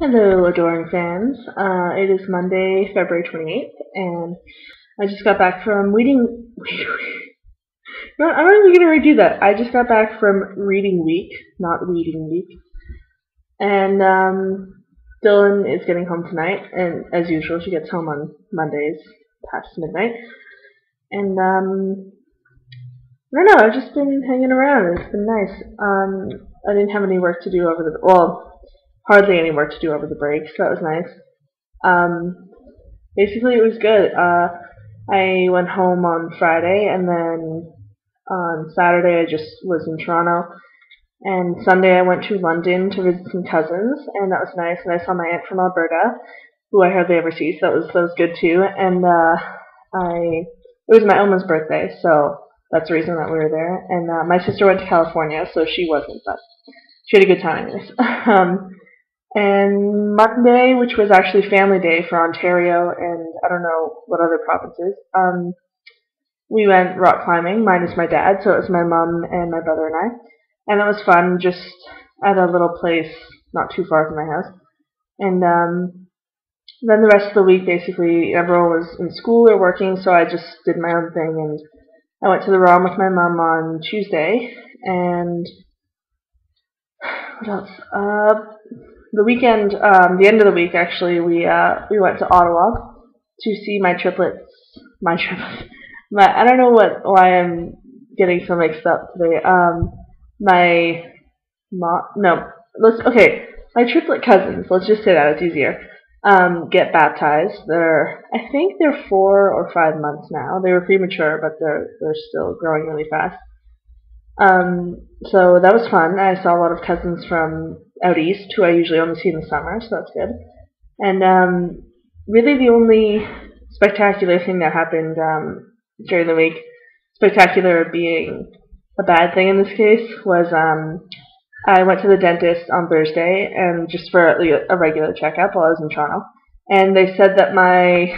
Hello, adoring fans. It is Monday, February 28th, and I just got back from reading. No, I'm not even going to redo that. I just got back from reading week, not reading week. And Dylan is getting home tonight, and as usual, she gets home on Mondays past midnight. And I don't know, I've just been hanging around. It's been nice. I didn't have any work to do over hardly any work to do over the break, so that was nice. Basically, it was good. I went home on Friday, and then on Saturday I just was in Toronto, and Sunday I went to London to visit some cousins, and that was nice. And I saw my aunt from Alberta, who I hardly ever see, so that was good too. And I it was my Oma's birthday, so that's the reason that we were there. And my sister went to California, so she wasn't, but she had a good time anyways. And Monday, which was actually Family Day for Ontario and I don't know what other provinces, we went rock climbing, minus my dad, so it was my mom and my brother and I. And it was fun, just at a little place not too far from my house. And then the rest of the week, basically, everyone was in school or working, so I just did my own thing. And I went to the ROM with my mom on Tuesday, and what else? The weekend, the end of the week actually, we went to Ottawa to see my triplets. My triplets. I don't know why I'm getting so mixed up today. My mom. No. My triplet cousins. Let's just say that it's easier. Get baptized. I think they're 4 or 5 months now. They were premature, but they're still growing really fast. So that was fun. I saw a lot of cousins from out east, who I usually only see in the summer, so that's good. And really the only spectacular thing that happened during the week, spectacular being a bad thing in this case, was I went to the dentist on Thursday, and just for a regular checkup while I was in Toronto, and they said that my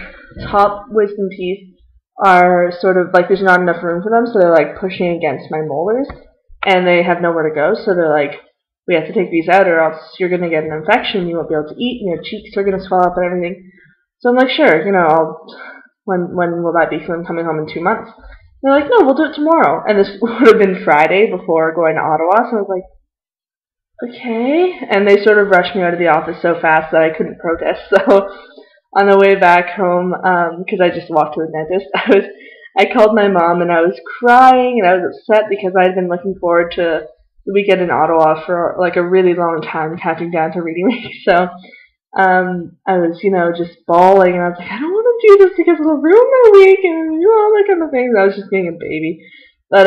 top wisdom teeth are sort of like there's not enough room for them, so they're like pushing against my molars, and they have nowhere to go. So they're like, we have to take these out, or else you're gonna get an infection. You won't be able to eat, and your cheeks are gonna swell up and everything. So I'm like, sure, when will that be? Because I'm coming home in 2 months. And they're like, no, we'll do it tomorrow. And this would have been Friday before going to Ottawa, so I was like, okay. And they sort of rushed me out of the office so fast that I couldn't protest. So on the way back home, because I just walked to the dentist, I called my mom and I was crying and I was upset because I had been looking forward to the weekend in Ottawa for like a really long time, counting down to reading week. So I was, just bawling, and I was like, I don't want to do this because it'll ruin my week and all that kind of things. I was just being a baby. But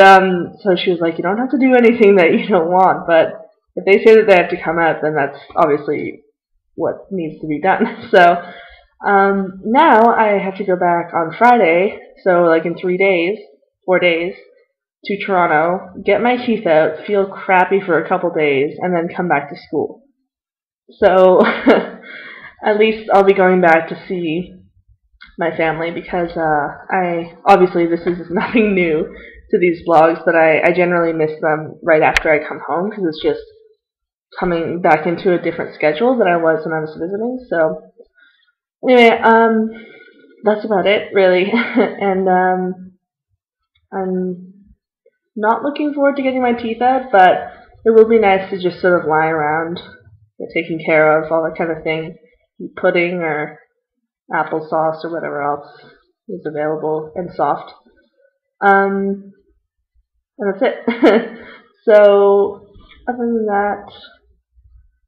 so she was like, you don't have to do anything that you don't want, but if they say that they have to come out, then that's obviously what needs to be done. So now I have to go back on Friday, so like in 4 days, to Toronto, get my teeth out, feel crappy for a couple days, and then come back to school. So at least I'll be going back to see my family because obviously this is nothing new to these vlogs, but I generally miss them right after I come home because it's just coming back into a different schedule than I was when I was visiting. So anyway, that's about it really, and I'm not looking forward to getting my teeth out, but it will be nice to just sort of lie around, get taken care of, all that kind of thing, eat pudding or applesauce or whatever else is available and soft. And that's it. So other than that,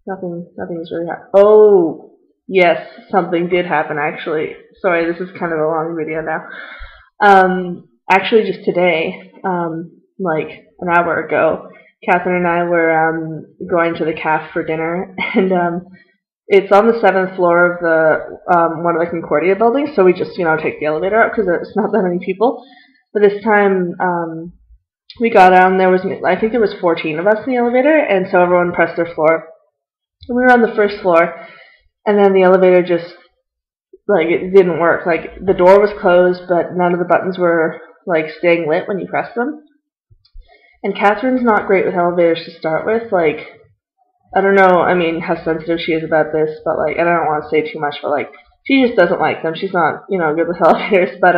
nothing's really happened. Oh, yes, something did happen actually. Sorry, this is kind of a long video now. Actually, just today, like an hour ago, Catherine and I were going to the caf for dinner, and it's on the 7th floor of the one of the Concordia buildings. So we just take the elevator up because there's not that many people. But this time we got on. I think there was 14 of us in the elevator, and so everyone pressed their floor. And we were on the first floor, and then the elevator just it didn't work. Like the door was closed, but none of the buttons were staying lit when you pressed them. And Catherine's not great with elevators to start with. Like I don't know, I mean, how sensitive she is about this, but like, I don't want to say too much, but like, she just doesn't like them. She's not, good with elevators. But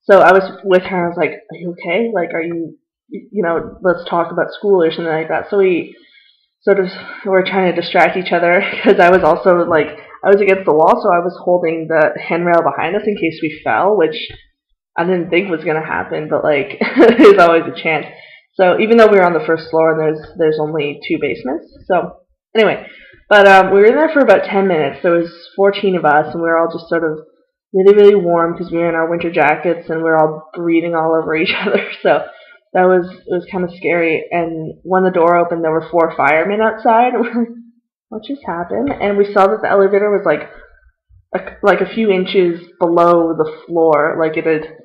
so I was with her. I was like, "Are you okay? Like, are you, let's talk about school or something like that." So we sort of were trying to distract each other because I was also like, I was against the wall, so I was holding the handrail behind us in case we fell, which I didn't think was gonna happen, but like, there's always a chance. So even though we were on the first floor and there's only 2 basements, so anyway, but we were in there for about 10 minutes. There was 14 of us, and we were all just sort of really really warm because we were in our winter jackets and we were all breathing all over each other. So it was kind of scary. And when the door opened, there were 4 firemen outside. And we're like, what just happened? And we saw that the elevator was like a few inches below the floor, like it had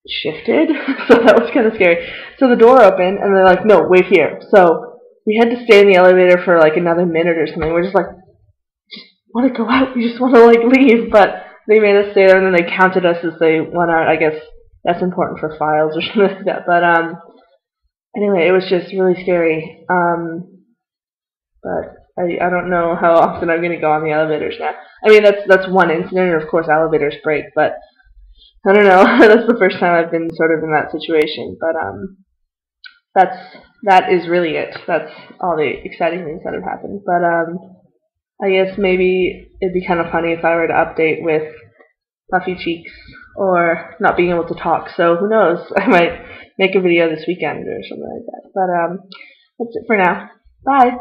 shifted. So that was kind of scary. So the door opened, and they're like, "No, wait here." So we had to stay in the elevator for like another minute or something. We're just like, just want to go out. We just want to like leave, but they made us stay there, and then they counted us as they went out. I guess that's important for files or something like that. But anyway, it was just really scary. But I don't know how often I'm going to go on the elevators now. I mean, that's one incident, and of course elevators break, but I don't know. That's the first time I've been sort of in that situation. But that is really it. That's all the exciting things that have happened. But I guess maybe it'd be kind of funny if I were to update with puffy cheeks or not being able to talk. So who knows? I might make a video this weekend or something like that. But that's it for now. Bye.